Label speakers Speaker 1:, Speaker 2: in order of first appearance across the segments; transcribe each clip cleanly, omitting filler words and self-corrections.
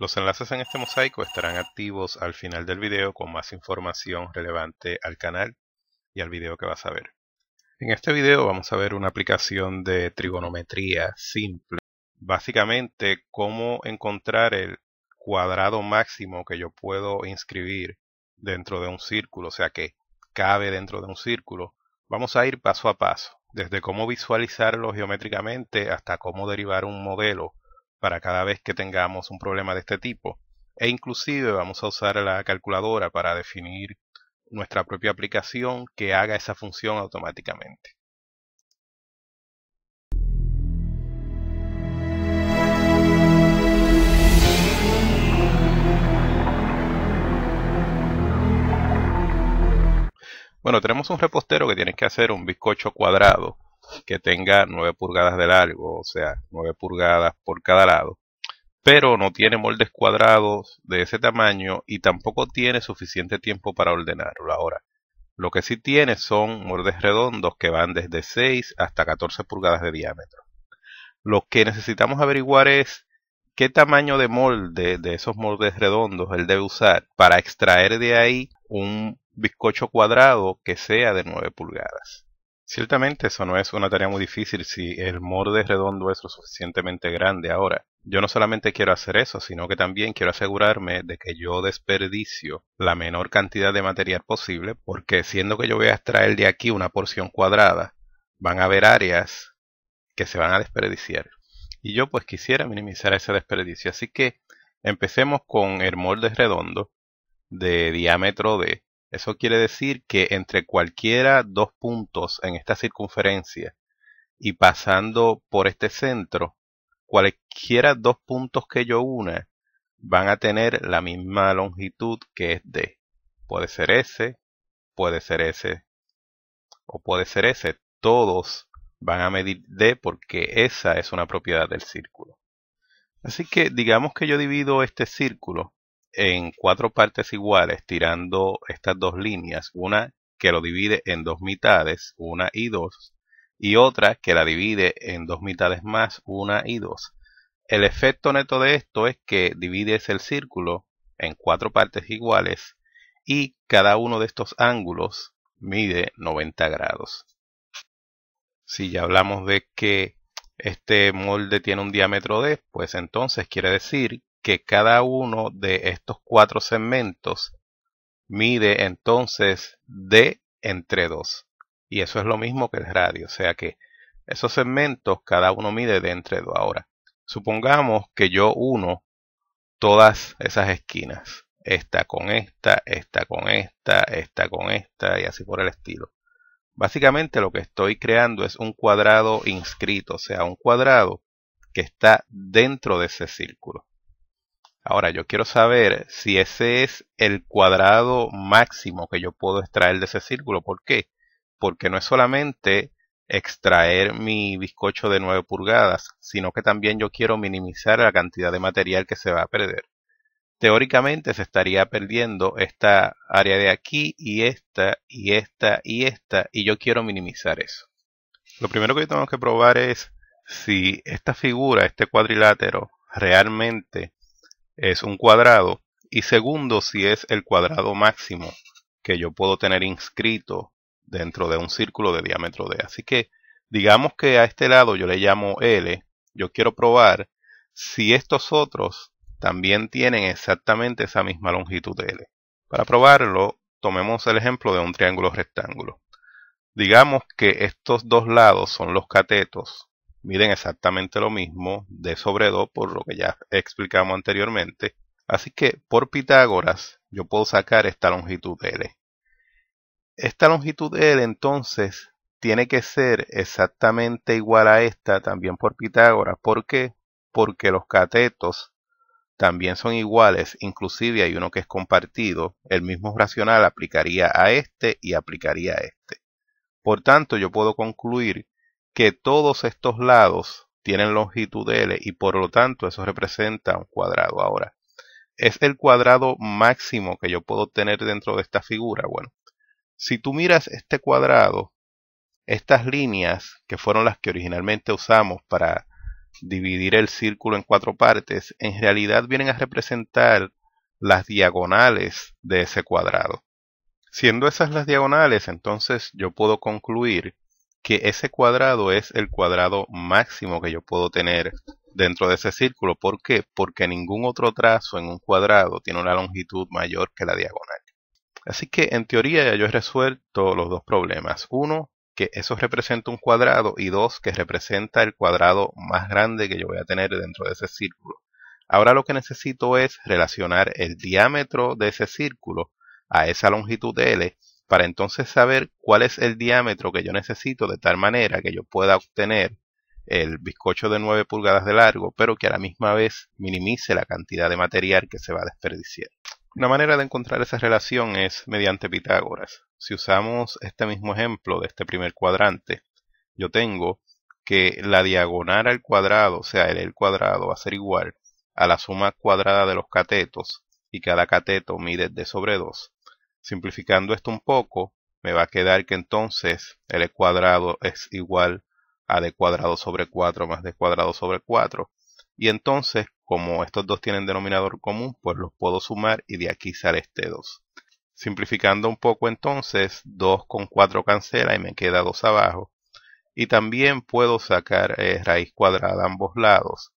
Speaker 1: Los enlaces en este mosaico estarán activos al final del video con más información relevante al canal y al video que vas a ver. En este video vamos a ver una aplicación de trigonometría simple. Básicamente, cómo encontrar el cuadrado máximo que yo puedo inscribir dentro de un círculo, o sea que cabe dentro de un círculo. Vamos a ir paso a paso, desde cómo visualizarlo geométricamente hasta cómo derivar un modelo para cada vez que tengamos un problema de este tipo. E inclusive vamos a usar la calculadora para definir nuestra propia aplicación que haga esa función automáticamente. Bueno, tenemos un repostero que tiene que hacer un bizcocho cuadrado que tenga 9 pulgadas de largo, o sea, 9 pulgadas por cada lado. Pero no tiene moldes cuadrados de ese tamaño y tampoco tiene suficiente tiempo para ordenarlo. Ahora, lo que sí tiene son moldes redondos que van desde 6 hasta 14 pulgadas de diámetro. Lo que necesitamos averiguar es qué tamaño de molde de esos moldes redondos él debe usar para extraer de ahí un bizcocho cuadrado que sea de 9 pulgadas. Ciertamente eso no es una tarea muy difícil si el molde redondo es lo suficientemente grande. Ahora, yo no solamente quiero hacer eso, sino que también quiero asegurarme de que yo desperdicio la menor cantidad de material posible, porque siendo que yo voy a extraer de aquí una porción cuadrada, van a haber áreas que se van a desperdiciar. Y yo pues quisiera minimizar ese desperdicio. Así que empecemos con el molde redondo de diámetro D. Eso quiere decir que entre cualquiera dos puntos en esta circunferencia y pasando por este centro, cualquiera dos puntos que yo una van a tener la misma longitud que es D. Puede ser S, puede ser S o puede ser S. Todos van a medir D porque esa es una propiedad del círculo. Así que digamos que yo divido este círculo en 4 partes iguales tirando estas dos líneas, una que lo divide en 2 mitades, 1 y 2, y otra que la divide en 2 mitades más, 1 y 2. El efecto neto de esto es que divides el círculo en 4 partes iguales y cada uno de estos ángulos mide 90 grados. Si ya hablamos de que este molde tiene un diámetro D, pues entonces quiere decir que cada uno de estos 4 segmentos mide entonces D entre 2. Y eso es lo mismo que el radio, o sea que esos segmentos cada uno mide D entre 2. Ahora, supongamos que yo uno todas esas esquinas. Esta con esta, esta con esta, esta con esta y así por el estilo. Básicamente lo que estoy creando es un cuadrado inscrito, o sea, un cuadrado que está dentro de ese círculo. Ahora, yo quiero saber si ese es el cuadrado máximo que yo puedo extraer de ese círculo. ¿Por qué? Porque no es solamente extraer mi bizcocho de 9 pulgadas, sino que también yo quiero minimizar la cantidad de material que se va a perder. Teóricamente se estaría perdiendo esta área de aquí y esta y esta y esta, y yo quiero minimizar eso. Lo primero que yo tengo que probar es si esta figura, este cuadrilátero, realmente es un cuadrado, y segundo, si es el cuadrado máximo que yo puedo tener inscrito dentro de un círculo de diámetro D. Así que digamos que a este lado yo le llamo L. Yo quiero probar si estos otros también tienen exactamente esa misma longitud de L. Para probarlo, tomemos el ejemplo de un triángulo rectángulo. Digamos que estos dos lados son los catetos, miden exactamente lo mismo, D sobre 2, por lo que ya explicamos anteriormente. Así que por Pitágoras yo puedo sacar esta longitud L. Esta longitud L entonces tiene que ser exactamente igual a esta también por Pitágoras. ¿Por qué? Porque los catetos también son iguales, inclusive hay uno que es compartido. El mismo racional aplicaría a este y aplicaría a este. Por tanto, yo puedo concluir que todos estos lados tienen longitud L y por lo tanto eso representa un cuadrado. Ahora, ¿es el cuadrado máximo que yo puedo tener dentro de esta figura? Bueno, si tú miras este cuadrado, estas líneas que fueron las que originalmente usamos para dividir el círculo en 4 partes, en realidad vienen a representar las diagonales de ese cuadrado. Siendo esas las diagonales, entonces yo puedo concluir que ese cuadrado es el cuadrado máximo que yo puedo tener dentro de ese círculo. ¿Por qué? Porque ningún otro trazo en un cuadrado tiene una longitud mayor que la diagonal. Así que en teoría ya yo he resuelto los dos problemas. Uno, que eso representa un cuadrado, y dos, que representa el cuadrado más grande que yo voy a tener dentro de ese círculo. Ahora lo que necesito es relacionar el diámetro de ese círculo a esa longitud L para entonces saber cuál es el diámetro que yo necesito, de tal manera que yo pueda obtener el bizcocho de 9 pulgadas de largo, pero que a la misma vez minimice la cantidad de material que se va a desperdiciar. Una manera de encontrar esa relación es mediante Pitágoras. Si usamos este mismo ejemplo de este primer cuadrante, yo tengo que la diagonal al cuadrado, o sea, el cuadrado, va a ser igual a la suma cuadrada de los catetos, y cada cateto mide d sobre 2. Simplificando esto un poco, me va a quedar que entonces el cuadrado es igual a d cuadrado sobre 4 más d cuadrado sobre 4. Y entonces, como estos dos tienen denominador común, pues los puedo sumar y de aquí sale este 2. Simplificando un poco entonces, 2 con 4 cancela y me queda 2 abajo. Y también puedo sacar raíz cuadrada a ambos lados,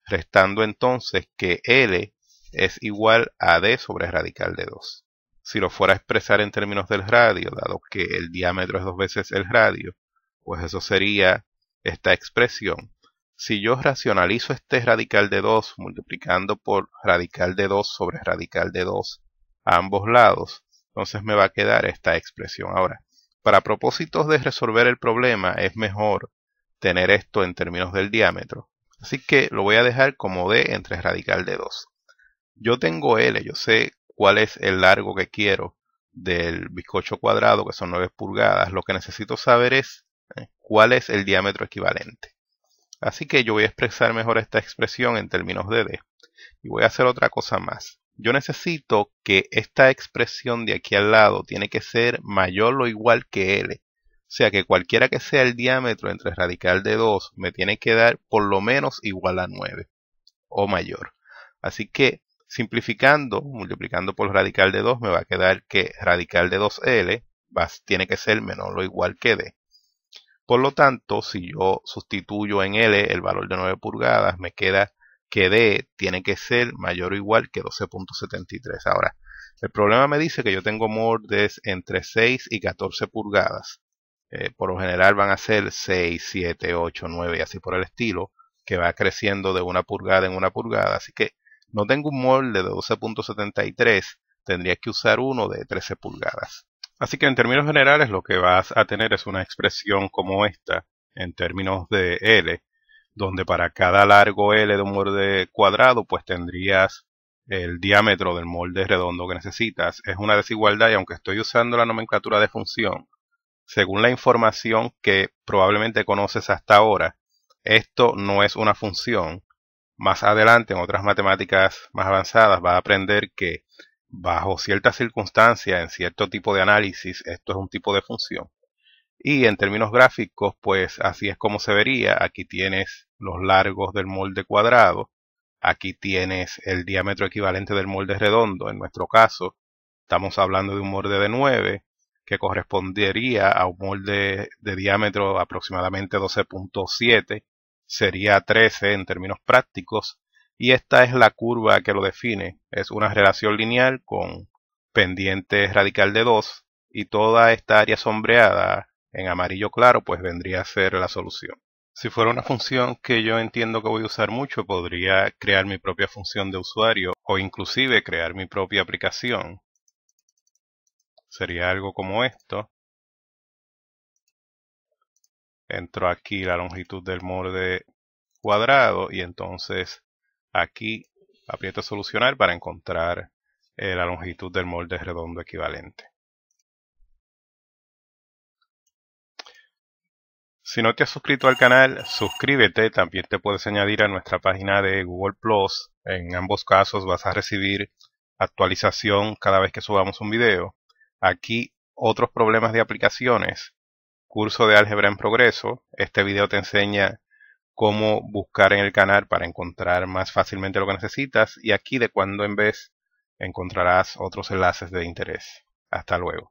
Speaker 1: restando entonces que L es igual a D sobre radical de 2. Si lo fuera a expresar en términos del radio, dado que el diámetro es 2 veces el radio, pues eso sería esta expresión. Si yo racionalizo este radical de 2 multiplicando por radical de 2 sobre radical de 2 a ambos lados, entonces me va a quedar esta expresión. Ahora, para propósitos de resolver el problema, es mejor tener esto en términos del diámetro. Así que lo voy a dejar como d entre radical de 2. Yo tengo L, yo sé cuál es el largo que quiero del bizcocho cuadrado, que son 9 pulgadas. Lo que necesito saber es cuál es el diámetro equivalente. Así que yo voy a expresar mejor esta expresión en términos de d. Y voy a hacer otra cosa más. Yo necesito que esta expresión de aquí al lado tiene que ser mayor o igual que L. O sea que cualquiera que sea el diámetro entre radical de 2 me tiene que dar por lo menos igual a 9 o mayor. Así que simplificando, multiplicando por radical de 2, me va a quedar que radical de 2L tiene que ser menor o igual que D. Por lo tanto, si yo sustituyo en L el valor de 9 pulgadas, me queda que D tiene que ser mayor o igual que 12.73. Ahora, el problema me dice que yo tengo moldes entre 6 y 14 pulgadas. Por lo general van a ser 6, 7, 8, 9 y así por el estilo, que va creciendo de 1 pulgada en 1 pulgada. Así que no tengo un molde de 12.73, tendría que usar uno de 13 pulgadas. Así que en términos generales lo que vas a tener es una expresión como esta en términos de L, donde para cada largo L de un molde cuadrado pues tendrías el diámetro del molde redondo que necesitas. Es una desigualdad y aunque estoy usando la nomenclatura de función, según la información que probablemente conoces hasta ahora, esto no es una función. Más adelante, en otras matemáticas más avanzadas, vas a aprender que bajo ciertas circunstancias, en cierto tipo de análisis, esto es un tipo de función. Y en términos gráficos, pues así es como se vería. Aquí tienes los largos del molde cuadrado. Aquí tienes el diámetro equivalente del molde redondo. En nuestro caso, estamos hablando de un molde de 9, que correspondería a un molde de diámetro aproximadamente 12.7. Sería 13 en términos prácticos. Y esta es la curva que lo define. Es una relación lineal con pendiente radical de 2. Y toda esta área sombreada en amarillo claro pues vendría a ser la solución. Si fuera una función que yo entiendo que voy a usar mucho, podría crear mi propia función de usuario o inclusive crear mi propia aplicación. Sería algo como esto. Entro aquí la longitud del molde cuadrado y entonces aquí aprieto solucionar para encontrar la longitud del molde redondo equivalente. Si no te has suscrito al canal, suscríbete. También te puedes añadir a nuestra página de Google Plus. En ambos casos vas a recibir actualización cada vez que subamos un video. Aquí otros problemas de aplicaciones. Curso de álgebra en progreso. Este video te enseña cómo buscar en el canal para encontrar más fácilmente lo que necesitas, y aquí de cuando en vez encontrarás otros enlaces de interés. Hasta luego.